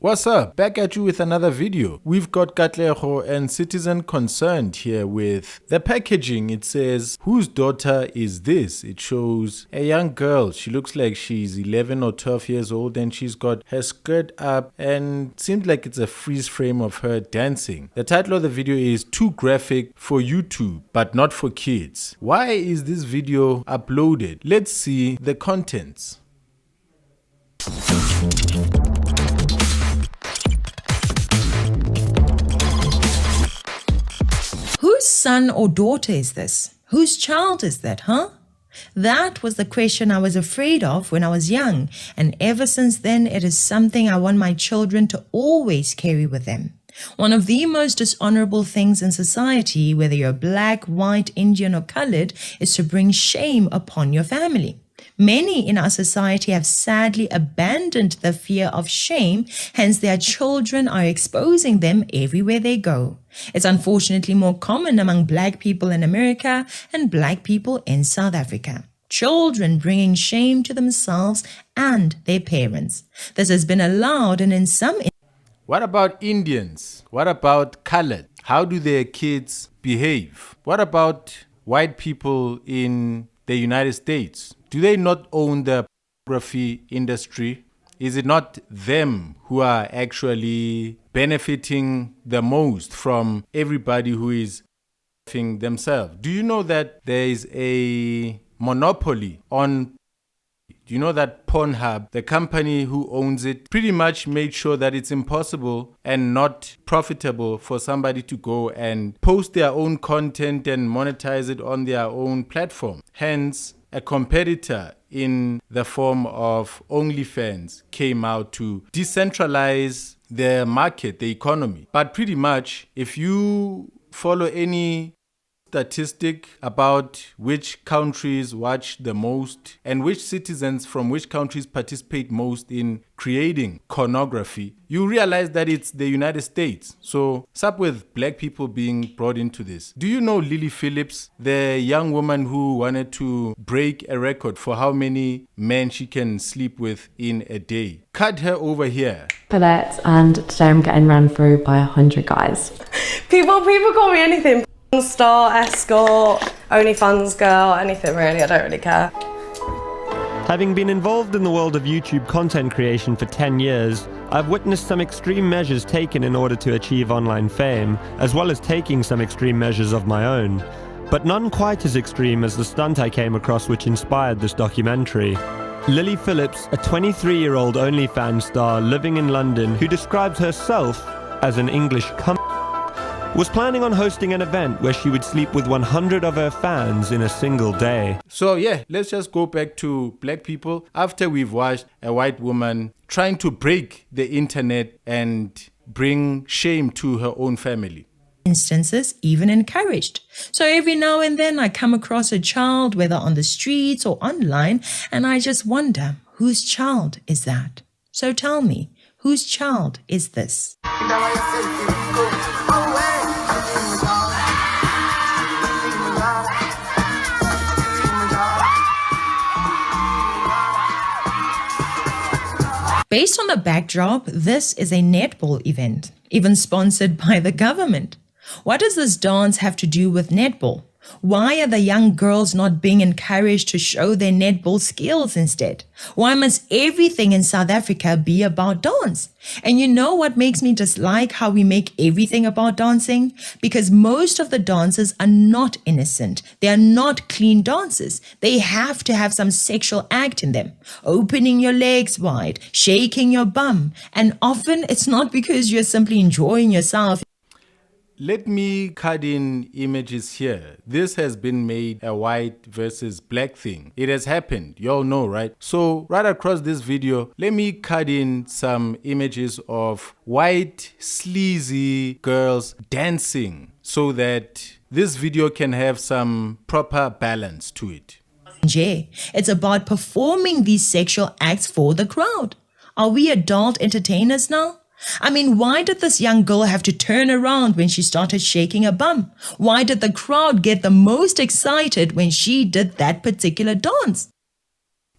What's up? Back at you with another video. We've got Katlego and Citizen concerned here with the packaging. It says, whose daughter is this? It shows a young girl. She looks like she's 11 or 12 years old and she's got her skirt up and seems like it's a freeze frame of her dancing. The title of the video is Too Graphic for YouTube, but not for kids. Why is this video uploaded? Let's see the contents. Whose son or daughter is this? Whose child is that, huh? That was the question I was afraid of when I was young, and ever since then it is something I want my children to always carry with them. One of the most dishonorable things in society, whether you're black, white, Indian or colored, is to bring shame upon your family. Many in our society have sadly abandoned the fear of shame, hence their children are exposing them everywhere they go. It's unfortunately more common among black people in America and black people in South Africa. Children bringing shame to themselves and their parents. This has been allowed, and in some... What about Indians? What about colored? How do their kids behave? What about white people in the United States? Do they not own the pornography industry? Is it not them who are actually benefiting the most from everybody who is themselves? Do you know that there is a monopoly on? Do you know that Pornhub, the company who owns it, pretty much made sure that it's impossible and not profitable for somebody to go and post their own content and monetize it on their own platform? Hence, a competitor in the form of OnlyFans came out to decentralize the market, the economy. But pretty much, if you follow any statistic about which countries watch the most and which citizens from which countries participate most in creating pornography, you realize that it's the United States. So, what's up with black people being brought into this? Do you know Lily Phillips, the young woman who wanted to break a record for how many men she can sleep with in a day? Cut her over here. Colette, and today I'm getting ran through by 100 guys. People call me anything. Star, escort, OnlyFans girl, anything really, I don't really care. Having been involved in the world of YouTube content creation for 10 years, I've witnessed some extreme measures taken in order to achieve online fame, as well as taking some extreme measures of my own. But none quite as extreme as the stunt I came across which inspired this documentary. Lily Phillips, a 23-year-old OnlyFans star living in London who describes herself as an English was planning on hosting an event where she would sleep with 100 of her fans in a single day. So yeah, let's just go back to black people after we've watched a white woman trying to break the internet and bring shame to her own family. Instances even encouraged. So every now and then I come across a child, whether on the streets or online, and I just wonder, whose child is that? So tell me, whose child is this? Based on the backdrop, this is a netball event, even sponsored by the government. What does this dance have to do with netball? Why are the young girls not being encouraged to show their netball skills instead? Why must everything in South Africa be about dance? And you know what makes me dislike how we make everything about dancing? Because most of the dances are not innocent. They are not clean dances. They have to have some sexual act in them. Opening your legs wide, shaking your bum. And often it's not because you're simply enjoying yourself. Let me cut in images here. This has been made a white versus black thing. It has happened. You all know, right? So right across this video, let me cut in some images of white sleazy girls dancing so that this video can have some proper balance to it. It's about performing these sexual acts for the crowd. Are we adult entertainers now? I mean, why did this young girl have to turn around when she started shaking her bum? Why did the crowd get the most excited when she did that particular dance?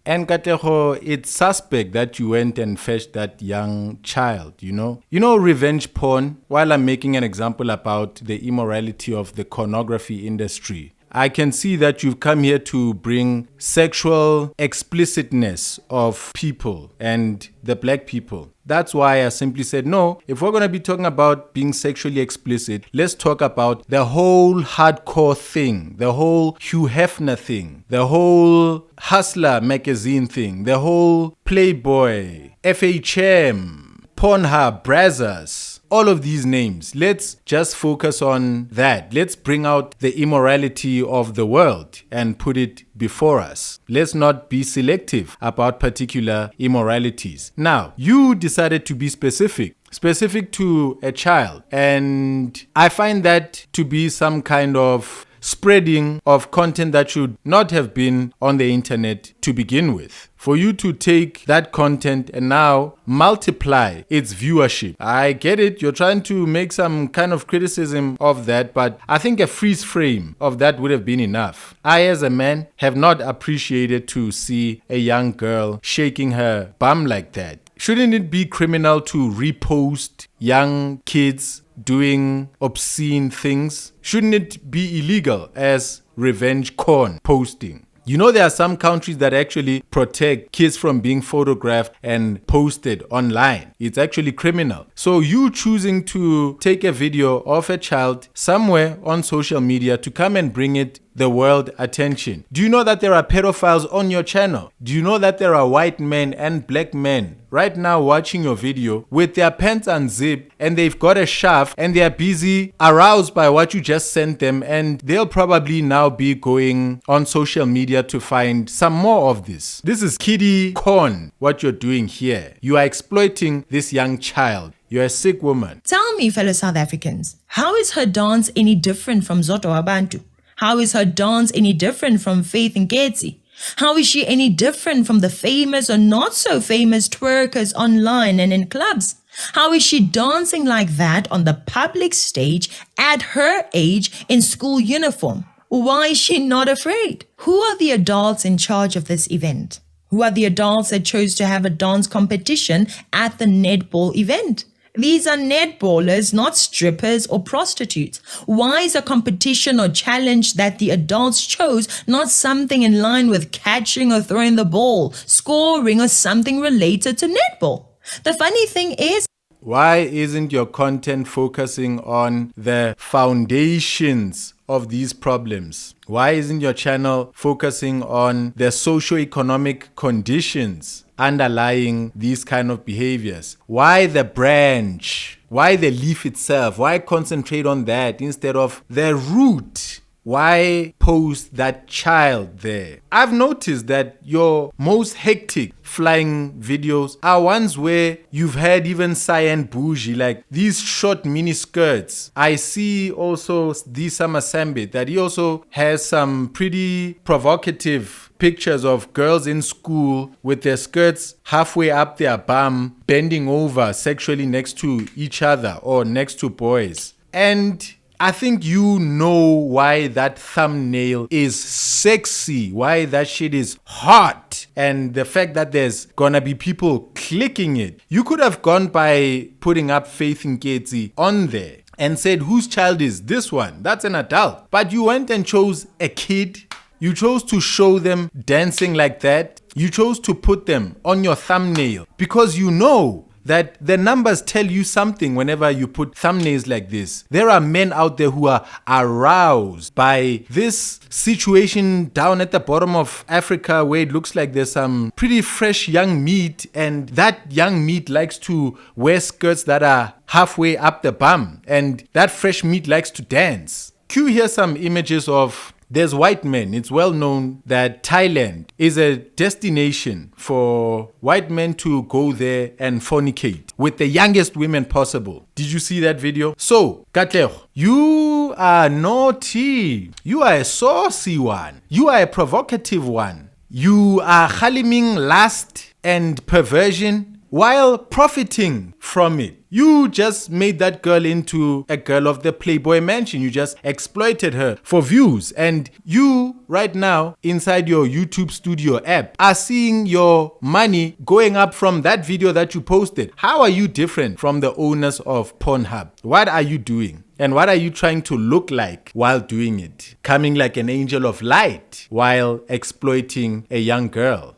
And Katlego, it's suspect that you went and fetched that young child, you know? You know, revenge porn, while I'm making an example about the immorality of the pornography industry, I can see that you've come here to bring sexual explicitness of people and the black people. That's why I simply said, no, if we're going to be talking about being sexually explicit, let's talk about the whole hardcore thing, the whole Hugh Hefner thing, the whole Hustler magazine thing, the whole Playboy, FHM, Pornhub, Brazzers, all of these names. Let's just focus on that. Let's bring out the immorality of the world and put it before us. Let's not be selective about particular immoralities. Now, you decided to be specific to a child, and I find that to be some kind of spreading of content that should not have been on the internet to begin with. For you to take that content and now multiply its viewership. I get it, you're trying to make some kind of criticism of that, but I think a freeze frame of that would have been enough. I, as a man, have not appreciated to see a young girl shaking her bum like that. Shouldn't it be criminal to repost young kids doing obscene things? Shouldn't it be illegal as revenge porn posting? You know, there are some countries that actually protect kids from being photographed and posted online. It's actually criminal. So you choosing to take a video of a child somewhere on social media to come and bring it the world attention. Do you know that there are pedophiles on your channel? Do you know that there are white men and black men right now watching your video with their pants unzipped and they've got a shaft and they're busy aroused by what you just sent them, and they'll probably now be going on social media to find some more of this. This is kiddie corn, what you're doing here. You are exploiting this young child. You're a sick woman. Tell me, fellow South Africans, how is her dance any different from Zoto Abantu? How is her dance any different from Faith Nketsi? How is she any different from the famous or not so famous twerkers online and in clubs? How is she dancing like that on the public stage at her age in school uniform? Why is she not afraid? Who are the adults in charge of this event? Who are the adults that chose to have a dance competition at the netball event? These are netballers, not strippers or prostitutes. Why is a competition or challenge that the adults chose not something in line with catching or throwing the ball, scoring, or something related to netball? The funny thing is, why isn't your content focusing on the foundations of these problems? Why isn't your channel focusing on the socio-economic conditions underlying these kind of behaviors? Why the branch? Why the leaf itself? Why concentrate on that instead of the root? Why post that child there? I've noticed that your most hectic flying videos are ones where you've had even cyan bougie, like these short mini skirts. I see also the Summer Sambit that he also has some pretty provocative pictures of girls in school with their skirts halfway up their bum, bending over sexually next to each other or next to boys. And I think you know why that thumbnail is sexy, why that shit is hot, and the fact that there's gonna be people clicking it. You could have gone by putting up Faith Nketsi on there and said, whose child is this one? That's an adult. But you went and chose a kid. You chose to show them dancing like that. You chose to put them on your thumbnail because you know that the numbers tell you something whenever you put thumbnails like this. There are men out there who are aroused by this situation down at the bottom of Africa where it looks like there's some pretty fresh young meat, and that young meat likes to wear skirts that are halfway up the bum, and that fresh meat likes to dance. Cue here some images of there's white men. It's well known that Thailand is a destination for white men to go there and fornicate with the youngest women possible. Did you see that video? So, Katlego, you are naughty. You are a saucy one. You are a provocative one. You are haliming lust and perversion while profiting from it. You just made that girl into a girl of the Playboy Mansion. You just exploited her for views. And you, right now, inside your YouTube Studio app, are seeing your money going up from that video that you posted. How are you different from the owners of Pornhub? What are you doing? And what are you trying to look like while doing it? Coming like an angel of light while exploiting a young girl.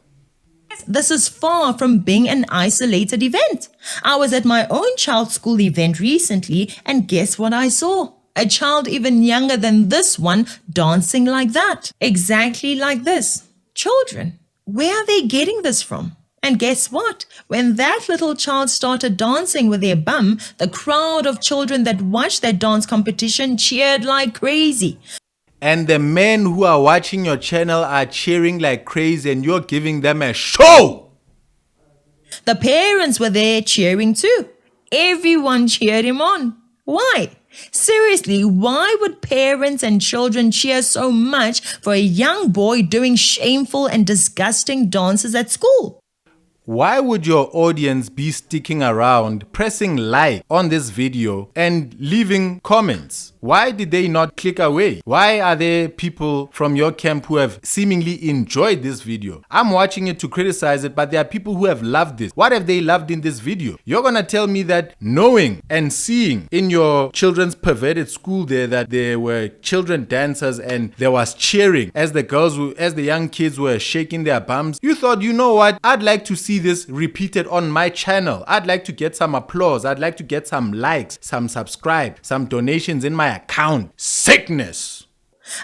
This is far from being an isolated event. I was at my own child's school event recently, and guess what I saw? A child even younger than this one dancing like that. Exactly like this. Children, where are they getting this from? And guess what? When that little child started dancing with their bum, the crowd of children that watched that dance competition cheered like crazy. And the men who are watching your channel are cheering like crazy and you're giving them a show. The parents were there cheering too. Everyone cheered him on. Why? Seriously, why would parents and children cheer so much for a young boy doing shameful and disgusting dances at school? Why would your audience be sticking around, pressing like on this video and leaving comments? Why did they not click away? Why are there people from your camp who have seemingly enjoyed this video? I'm watching it to criticize it, but there are people who have loved this. What have they loved in this video? You're gonna tell me that knowing and seeing in your children's perverted school there that there were children dancers and there was cheering as the young kids were shaking their bums. You thought, you know what? I'd like to see this repeated on my channel. I'd like to get some applause. I'd like to get some likes, some subscribe, some donations in my account. Sickness.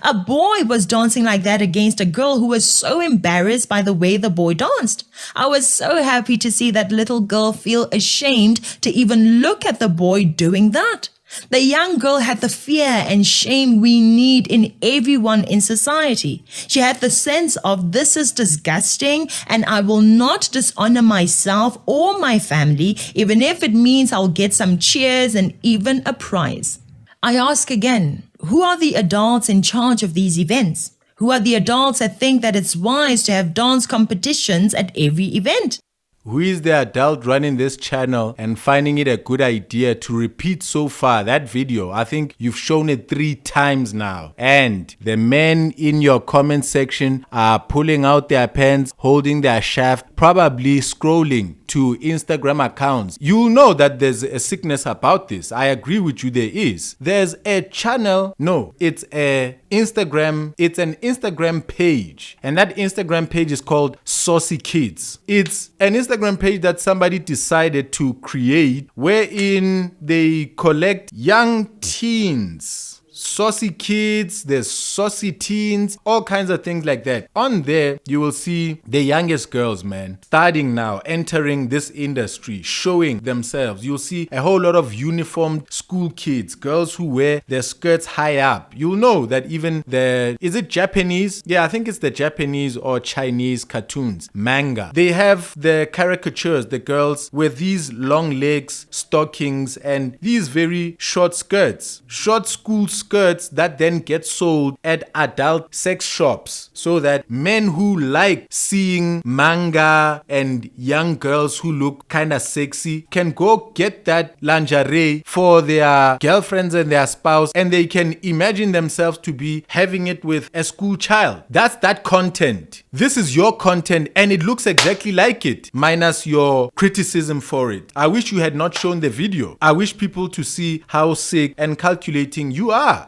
A boy was dancing like that against a girl who was so embarrassed by the way the boy danced. I was so happy to see that little girl feel ashamed to even look at the boy doing that. The young girl had the fear and shame we need in everyone in society. She had the sense of this is disgusting and I will not dishonor myself or my family, even if it means I'll get some cheers and even a prize. I ask again, who are the adults in charge of these events? Who are the adults that think that it's wise to have dance competitions at every event? Who is the adult running this channel and finding it a good idea to repeat so far that video? I think you've shown it 3 times now. And the men in your comment section are pulling out their pens, holding their shaft, probably scrolling to Instagram accounts. You'll know that there's a sickness about this. I agree with you, there is. There's a channel, no, it's an Instagram page. And that Instagram page is called Saucy Kids. It's an Instagram page that somebody decided to create wherein they collect young teens. Saucy kids, there's saucy teens, all kinds of things like that. On there, you will see the youngest girls, man, starting now, entering this industry, showing themselves. You'll see a whole lot of uniformed school kids, girls who wear their skirts high up. You'll know that even is it Japanese? Yeah, I think it's the Japanese or Chinese cartoons, manga. They have the caricatures, the girls with these long legs, stockings, and these very short skirts, short school skirts that then get sold at adult sex shops so that men who like seeing manga and young girls who look kind of sexy can go get that lingerie for their girlfriends and their spouse, and they can imagine themselves to be having it with a school child. That's that content. This is your content and it looks exactly like it, minus your criticism for it. I wish you had not shown the video. I wish people to see how sick and calculating you are.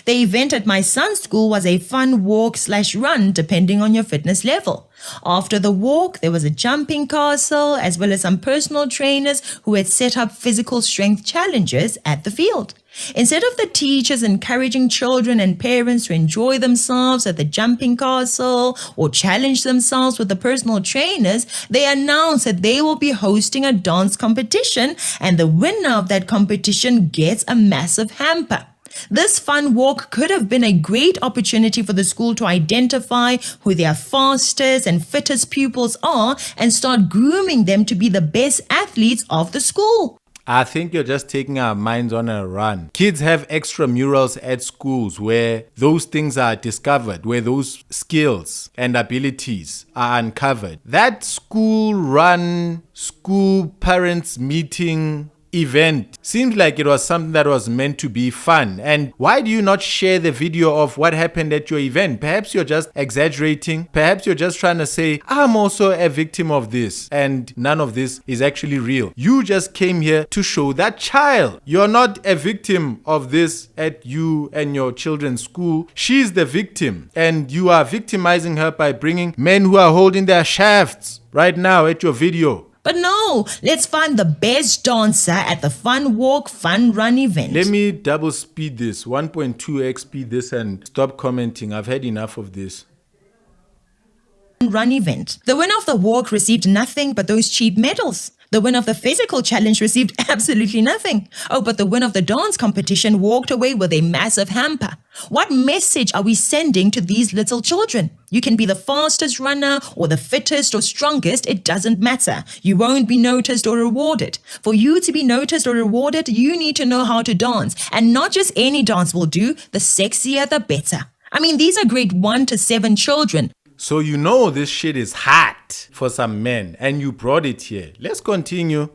The event at my son's school was a fun walk/run depending on your fitness level. After the walk, there was a jumping castle as well as some personal trainers who had set up physical strength challenges at the field. Instead of the teachers encouraging children and parents to enjoy themselves at the jumping castle or challenge themselves with the personal trainers, they announced that they will be hosting a dance competition and the winner of that competition gets a massive hamper. This fun walk could have been a great opportunity for the school to identify who their fastest and fittest pupils are and start grooming them to be the best athletes of the school. I think you're just taking our minds on a run. Kids have extramurals at schools where those things are discovered, where those skills and abilities are uncovered. That school run, school parents meeting event seems like it was something that was meant to be fun. And why do you not share the video of what happened at your event? Perhaps you're just exaggerating. Perhaps you're just trying to say, I'm also a victim of this, and none of this is actually real. You just came here to show that child. You're not a victim of this at you and your children's school. She's the victim, and you are victimizing her by bringing men who are holding their shafts right now at your video. But no, let's find the best dancer at the Fun Walk, Fun Run event. Let me double speed this, 1.2x speed this, and stop commenting. I've had enough of this. Run event. The winner of the walk received nothing but those cheap medals. The winner of the physical challenge received absolutely nothing. Oh, but the winner of the dance competition walked away with a massive hamper. What message are we sending to these little children? You can be the fastest runner or the fittest or strongest, it doesn't matter. You won't be noticed or rewarded. For you to be noticed or rewarded, you need to know how to dance. And not just any dance will do, the sexier the better. I mean, these are grade 1 to 7 children. So you know this shit is hot for some men, and you brought it here. Let's continue.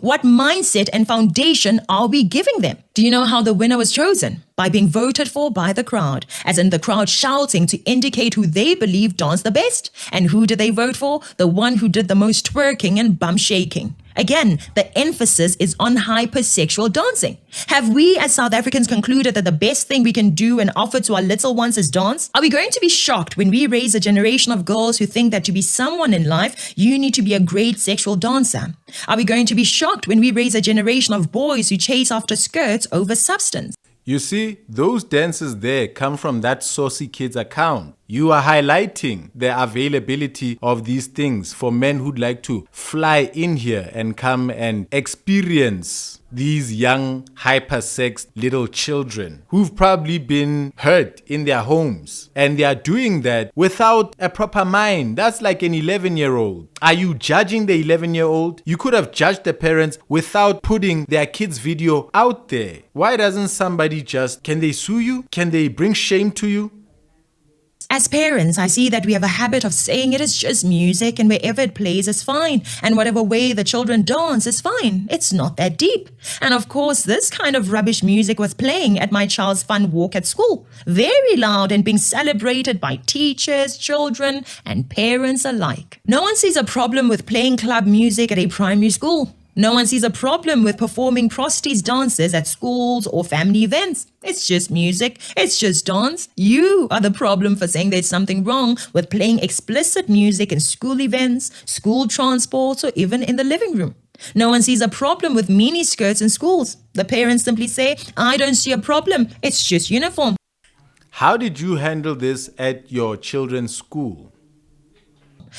What mindset and foundation are we giving them? Do you know how the winner was chosen? By being voted for by the crowd, as in the crowd shouting to indicate who they believe danced the best. And who did they vote for? The one who did the most twerking and bum shaking. Again, the emphasis is on hypersexual dancing. Have we as South Africans concluded that the best thing we can do and offer to our little ones is dance? Are we going to be shocked when we raise a generation of girls who think that to be someone in life, you need to be a great sexual dancer? Are we going to be shocked when we raise a generation of boys who chase after skirts over substance? You see, those dances there come from that Saucy Kids account. You are highlighting the availability of these things for men who'd like to fly in here and come and experience these young, hypersexed little children who've probably been hurt in their homes. And they are doing that without a proper mind. That's like an 11-year-old. Are you judging the 11-year-old? You could have judged the parents without putting their kids' video out there. Why doesn't somebody can they sue you? Can they bring shame to you? As parents, I see that we have a habit of saying it is just music and wherever it plays is fine. And whatever way the children dance is fine. It's not that deep. And of course, this kind of rubbish music was playing at my child's fun walk at school. Very loud and being celebrated by teachers, children, and parents alike. No one sees a problem with playing club music at a primary school. No one sees a problem with performing prostitutes dances at schools or family events. It's just music. It's just dance. You are the problem for saying there's something wrong with playing explicit music in school events, school transports, or even in the living room. No one sees a problem with mini skirts in schools. The parents simply say, I don't see a problem. It's just uniform. How did you handle this at your children's school?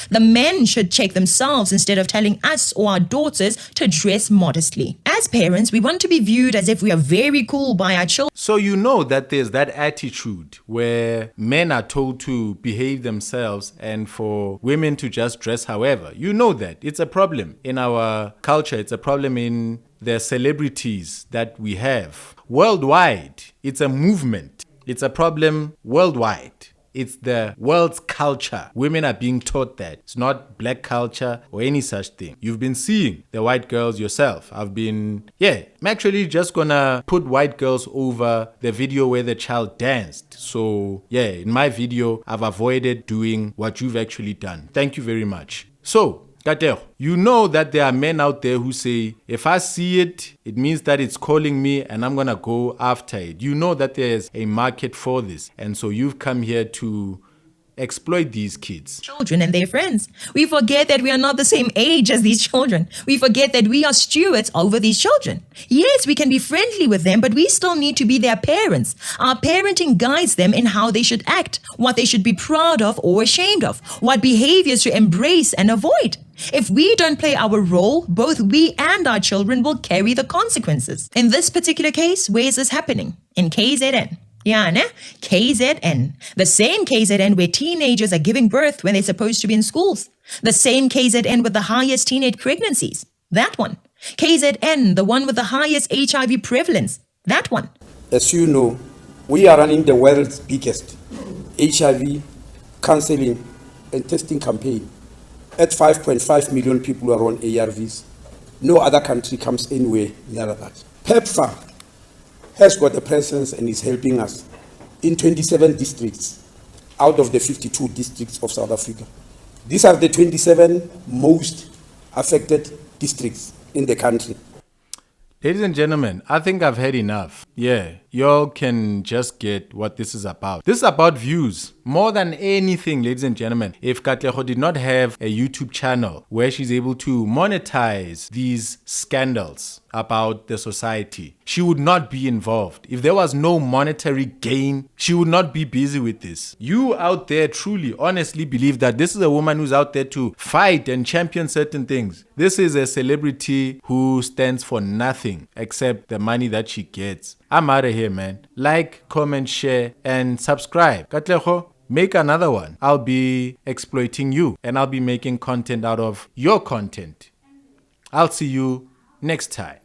The men should check themselves instead of telling us or our daughters to dress modestly. As parents, we want to be viewed as if we are very cool by our children. So you know that there's that attitude where men are told to behave themselves and for women to just dress however. You know that. It's a problem in our culture. It's a problem in the celebrities that we have. Worldwide, it's a movement. It's a problem worldwide. It's the world's culture. Women are being taught that. It's not black culture or any such thing. You've been seeing the white girls yourself. I'm actually just gonna put white girls over the video where the child danced. So in my video, I've avoided doing what you've actually done. Thank you very much. So, Katlego, you know that there are men out there who say, if I see it, it means that it's calling me and I'm going to go after it. You know that there's a market for this. And so you've come here to exploit these kids. Children and their friends. We forget that we are not the same age as these children. We forget that we are stewards over these children. Yes, we can be friendly with them, but we still need to be their parents. Our parenting guides them in how they should act, what they should be proud of or ashamed of, what behaviors to embrace and avoid. If we don't play our role, both we and our children will carry the consequences. In this particular case, where is this happening? In KZN. KZN. The same KZN where teenagers are giving birth when they're supposed to be in schools. The same KZN with the highest teenage pregnancies. That one. KZN, the one with the highest HIV prevalence. That one. As you know, we are running the world's biggest HIV counseling and testing campaign. At 5.5 million people are on ARVs. No other country comes anywhere near that. PEPFAR has got a presence and is helping us in 27 districts out of the 52 districts of South Africa. These are the 27 most affected districts in the country. Ladies and gentlemen, I think I've had enough. Yeah, y'all can just get what this is about. This is about views. More than anything, ladies and gentlemen, if Katlego did not have a YouTube channel where she's able to monetize these scandals about the society, she would not be involved. If there was no monetary gain, she would not be busy with this. You out there truly, honestly believe that this is a woman who's out there to fight and champion certain things. This is a celebrity who stands for nothing except the money that she gets. I'm out of here, man. Like, comment, share, and subscribe. Katlego, make another one. I'll be exploiting you and I'll be making content out of your content. I'll see you next time.